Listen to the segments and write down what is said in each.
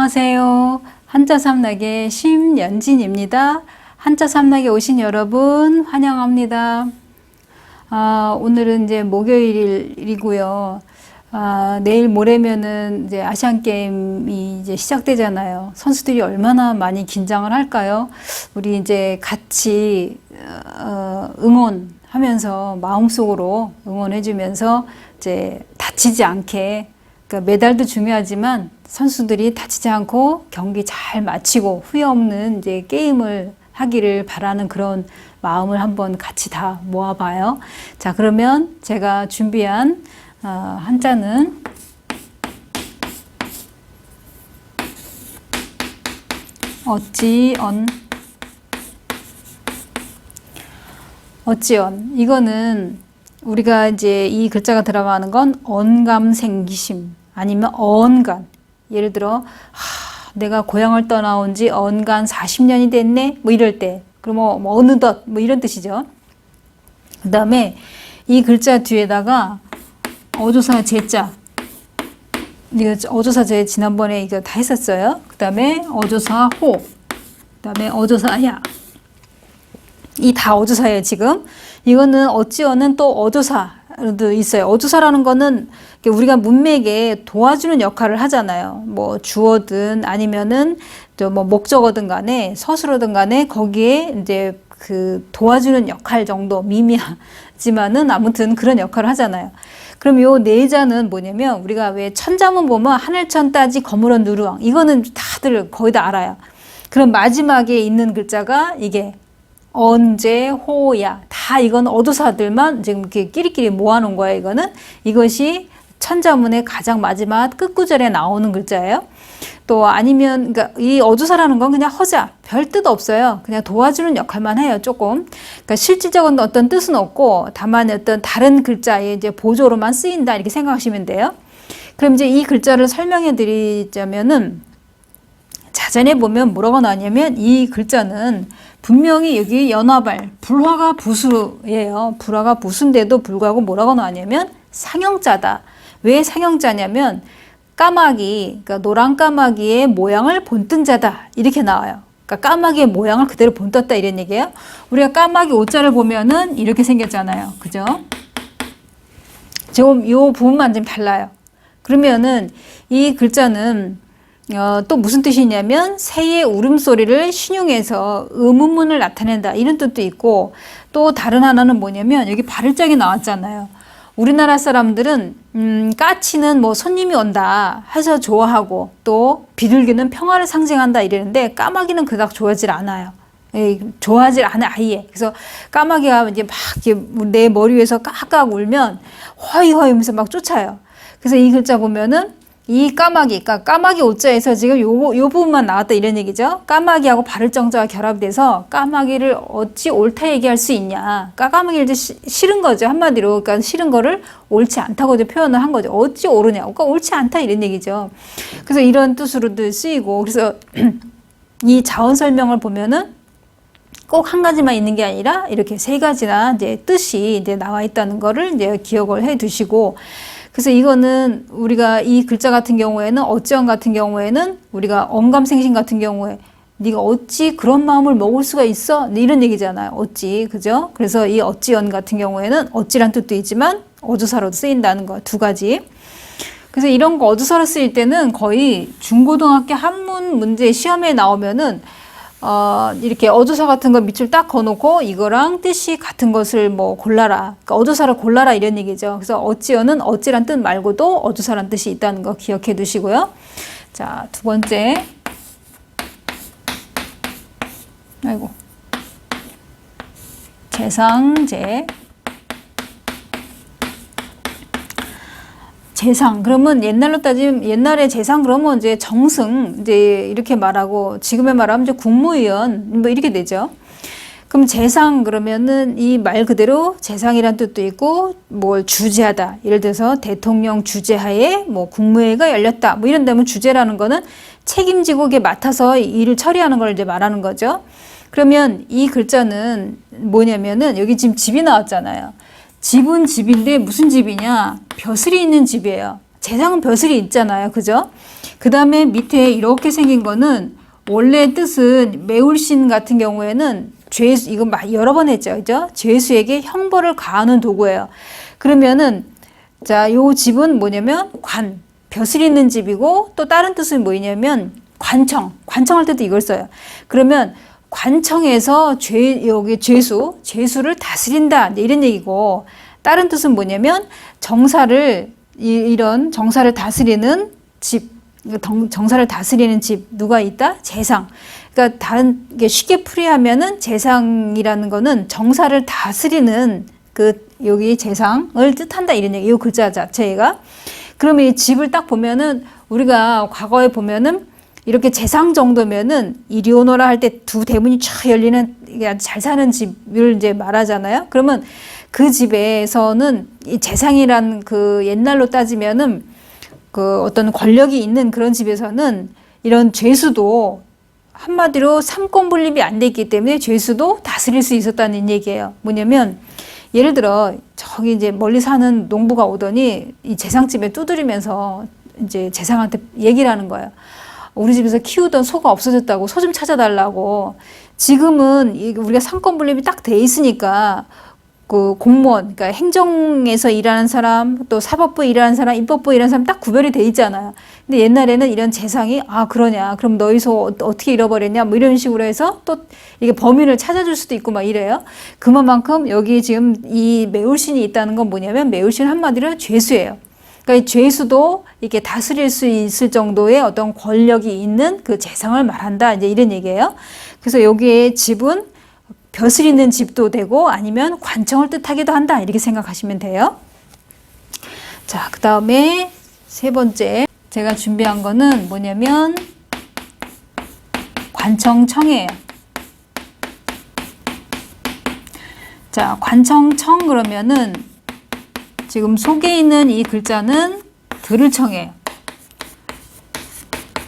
안녕하세요. 한자삼락의 심연진입니다. 한자삼락에 오신 여러분 환영합니다. 오늘은 이제 목요일이고요. 내일 모레면은 이제 아시안 게임이 이제 시작되잖아요. 선수들이 얼마나 많이 긴장을 할까요? 우리 이제 같이 응원하면서 마음속으로 응원해주면서 이제 다치지 않게, 그러니까 메달도 중요하지만 선수들이 다치지 않고 경기 잘 마치고 후회 없는 이제 게임을 하기를 바라는 그런 마음을 한번 같이 다 모아봐요. 자, 그러면 제가 준비한 한자는 어찌언. 이거는 우리가 이제 이 글자가 들어가는 건 언감생기심 아니면 언간. 예를 들어 내가 고향을 떠나온 지 언간 40년이 됐네 뭐 이럴 때, 그럼 뭐 어느덧 뭐 이런 뜻이죠. 그 다음에 이 글자 뒤에다가 어조사 제자, 이거 어조사 제 지난번에 이거 다 했었어요. 그 다음에 어조사 호, 그 다음에 어조사 야, 이 다 어조사예요. 지금 이거는 어찌어는 또 어조사도 있어요. 어조사라는 거는 우리가 문맥에 도와주는 역할을 하잖아요. 뭐 주어든 아니면은 또 뭐 목적어든 간에 서술어든 간에 거기에 이제 그 도와주는 역할 정도, 미미하지만은 아무튼 그런 역할을 하잖아요. 그럼 요 내자는 뭐냐면 우리가 왜 천자문 보면 하늘천 따지 거무런 누르왕, 이거는 다들 거의 다 알아요. 그럼 마지막에 있는 글자가 이게 언제, 호야, 다 이건 어조사들만 지금 이렇게 끼리끼리 모아놓은 거예요. 이거는 이것이 천자문의 가장 마지막 끝구절에 나오는 글자예요. 또 아니면 그러니까 이 어조사라는 건 그냥 허자, 별 뜻 없어요. 그냥 도와주는 역할만 해요. 조금. 그러니까 실질적인 어떤 뜻은 없고 다만 어떤 다른 글자의 이제 보조로만 쓰인다 이렇게 생각하시면 돼요. 그럼 이제 이 글자를 설명해 드리자면은 자전에 보면 뭐라고 나왔냐면 이 글자는 분명히 여기 연화발, 불화가 부수예요. 불화가 부수인데도 불구하고 뭐라고 나왔냐면 상형자다. 왜 상형자냐면 까마귀, 그러니까 노란 까마귀의 모양을 본뜬 자다 이렇게 나와요. 그러니까 까마귀의 모양을 그대로 본떴다 이런 얘기예요. 우리가 까마귀 옷자를 보면은 이렇게 생겼잖아요. 그죠? 지금 이 부분만 좀 달라요. 그러면은 이 글자는 또 무슨 뜻이냐면 새의 울음소리를 신용해서 의문문을 나타낸다 이런 뜻도 있고, 또 다른 하나는 뭐냐면 여기 발을장이 나왔잖아요. 우리나라 사람들은 까치는 뭐 손님이 온다 해서 좋아하고 또 비둘기는 평화를 상징한다 이러는데 까마귀는 그닥 좋아하질 않아요. 좋아하질 않아 아예. 그래서 까마귀가 이제 막 내 머리 위에서 깍깍 울면 허이허이 하면서 막 쫓아요. 그래서 이 글자 보면은 이 까마귀, 그러니까 까마귀 옷자에서 지금 요 부분만 나왔다 이런 얘기죠. 까마귀하고 발을정자가 결합돼서 까마귀를 어찌 옳다 얘기할 수 있냐. 까마귀를 이제 싫은 거죠. 한마디로. 그러니까 싫은 거를 옳지 않다고 이제 표현을 한 거죠. 어찌 옳으냐. 그러니까 옳지 않다 이런 얘기죠. 그래서 이런 뜻으로도 쓰이고, 그래서 이 자언 설명을 보면은 꼭 한 가지만 있는 게 아니라 이렇게 세 가지나 이제 뜻이 이제 나와 있다는 거를 이제 기억을 해 두시고, 그래서 이거는 우리가 이 글자 같은 경우에는 어찌언 같은 경우에는 우리가 언감생심 같은 경우에 네가 어찌 그런 마음을 먹을 수가 있어? 이런 얘기잖아요. 어찌, 그죠? 그래서 이 어찌언 같은 경우에는 어찌란 뜻도 있지만 어조사로도 쓰인다는 거 두 가지. 그래서 이런 거 어조사로 쓰일 때는 거의 중고등학교 한문 문제 시험에 나오면은 이렇게 어조사 같은 거 밑줄 딱 거놓고 이거랑 뜻이 같은 것을 뭐 골라라. 그러니까 어조사를 골라라 이런 얘기죠. 그래서 어찌어는 어찌란 뜻 말고도 어조사란 뜻이 있다는 거 기억해 두시고요. 자, 두 번째. 아이고. 재상제. 재상, 그러면 옛날로 따지면 옛날에 재상 그러면 이제 정승 이제 이렇게 말하고, 지금의 말하면 이제 국무위원 뭐 이렇게 되죠. 그럼 재상 그러면은 이 말 그대로 재상이란 뜻도 있고 뭘 주재하다, 예를 들어서 대통령 주재하에 뭐 국무회의가 열렸다 뭐 이런 데면 주재라는 거는 책임지고 이게 맡아서 일을 처리하는 걸 이제 말하는 거죠. 그러면 이 글자는 뭐냐면은 여기 지금 집이 나왔잖아요. 집은 집인데 무슨 집이냐? 벼슬이 있는 집이에요. 재상은 벼슬이 있잖아요. 그죠? 그 다음에 밑에 이렇게 생긴 거는 원래 뜻은 매울신 같은 경우에는 죄수, 이거 여러 번 했죠. 그죠? 죄수에게 형벌을 가하는 도구예요. 그러면은, 자, 요 집은 뭐냐면 벼슬 있는 집이고 또 다른 뜻은 뭐냐면 관청할 때도 이걸 써요. 그러면 관청에서 여기 죄수를 다스린다. 이런 얘기고 다른 뜻은 뭐냐면 이런 정사를 다스리는 집, 정사를 다스리는 집 누가 있다? 재상. 그러니까 쉽게 풀이하면은 재상이라는 거는 정사를 다스리는 여기 재상을 뜻한다 이런 얘기. 이 글자 자체가. 그러면 이 집을 딱 보면은 우리가 과거에 보면은 이렇게 재상 정도면은 이리 오너라 할 때 두 대문이 쫙 열리는 아주 잘 사는 집을 이제 말하잖아요. 그러면 그 집에서는 이 재상이란 옛날로 따지면은 어떤 권력이 있는 그런 집에서는 이런 죄수도 한마디로 삼권분립이 안 돼 있기 때문에 죄수도 다스릴 수 있었다는 얘기예요. 뭐냐면 예를 들어 저기 이제 멀리 사는 농부가 오더니 이 재상집에 두드리면서 이제 재상한테 얘기를 하는 거예요. 우리 집에서 키우던 소가 없어졌다고 소 좀 찾아달라고. 지금은 우리가 삼권분립이 딱 돼 있으니까 공무원, 그러니까 행정에서 일하는 사람, 또 사법부에 일하는 사람, 입법부에 일하는 사람 딱 구별이 돼 있잖아요. 근데 옛날에는 이런 재상이 그러냐, 그럼 너희 소 어떻게 잃어버렸냐, 뭐 이런 식으로 해서 또 이게 범인을 찾아줄 수도 있고 막 이래요. 그만큼 여기 지금 이 매울신이 있다는 건 뭐냐면 매울신 한마디로 죄수예요. 그러니까 이 죄수도 이렇게 다스릴 수 있을 정도의 어떤 권력이 있는 그 재상을 말한다. 이제 이런 얘기예요. 그래서 여기에 집은 벼슬 있는 집도 되고 아니면 관청을 뜻하기도 한다. 이렇게 생각하시면 돼요. 자, 그 다음에 세 번째 제가 준비한 거는 뭐냐면 관청청이에요. 자, 관청청 그러면은 지금 속에 있는 이 글자는 들을청이에요.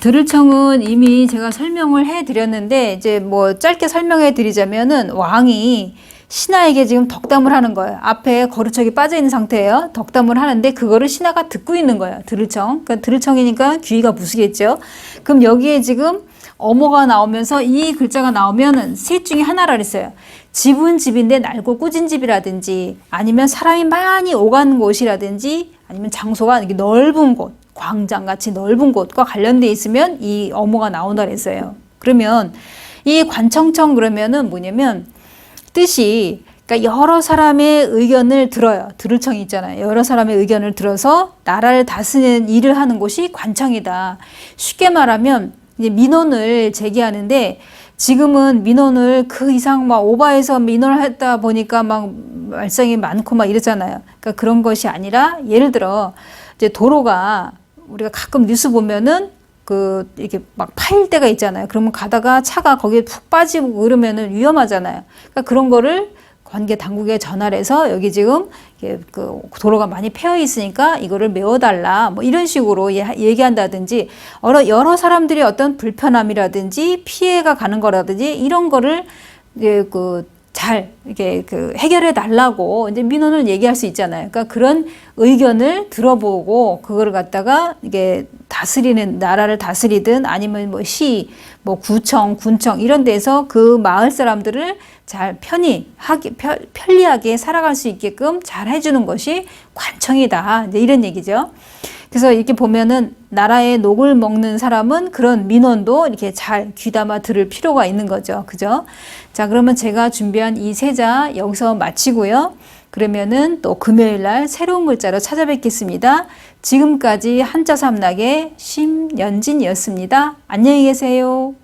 들을청은 이미 제가 설명을 해드렸는데 이제 뭐 짧게 설명해 드리자면은 왕이 신하에게 지금 덕담을 하는 거예요. 앞에 거루척이 빠져 있는 상태예요. 덕담을 하는데 그거를 신하가 듣고 있는 거예요. 들을청. 그러니까 들을청이니까 귀가 부수겠죠. 그럼 여기에 지금 어모가 나오면서 이 글자가 나오면은 셋 중에 하나라 그랬어요. 집은 집인데 낡고 꾸진 집이라든지 아니면 사람이 많이 오가는 곳이라든지 아니면 장소가 이렇게 넓은 곳, 광장같이 넓은 곳과 관련돼 있으면 이 어모가 나온다 그랬어요. 그러면 이 관청청 그러면은 뭐냐면 뜻이 그러니까 여러 사람의 의견을 들어요. 들을청이 있잖아요. 여러 사람의 의견을 들어서 나라를 다스리는 일을 하는 곳이 관청이다. 쉽게 말하면 이제 민원을 제기하는데 지금은 민원을 그 이상 막 오버해서 민원을 했다 보니까 막 말썽이 많고 막 이러잖아요. 그러니까 그런 것이 아니라 예를 들어 이제 도로가 우리가 가끔 뉴스 보면은 이렇게 막 파일 때가 있잖아요. 그러면 가다가 차가 거기에 푹 빠지고 그러면은 위험하잖아요. 그러니까 그런 거를 관계 당국에 전화를 해서 여기 지금 도로가 많이 패여 있으니까 이거를 메워달라 뭐 이런 식으로 얘기한다든지 여러 사람들이 어떤 불편함이라든지 피해가 가는 거라든지 이런 거를 이제 잘 이렇게 해결해 달라고 이제 민원을 얘기할 수 있잖아요. 그러니까 그런 의견을 들어보고 그거를 갖다가 이게 다스리는 나라를 다스리든 아니면 뭐 시, 뭐 구청, 군청 이런 데서 그 마을 사람들을 잘 편리하게 살아갈 수 있게끔 잘 해주는 것이 관청이다. 이제 이런 얘기죠. 그래서 이렇게 보면은 나라의 녹을 먹는 사람은 그런 민원도 이렇게 잘 귀담아 들을 필요가 있는 거죠. 그죠? 자, 그러면 제가 준비한 이 세자 여기서 마치고요. 그러면은 또 금요일 날 새로운 글자로 찾아뵙겠습니다. 지금까지 한자 삼락의 심연진이었습니다. 안녕히 계세요.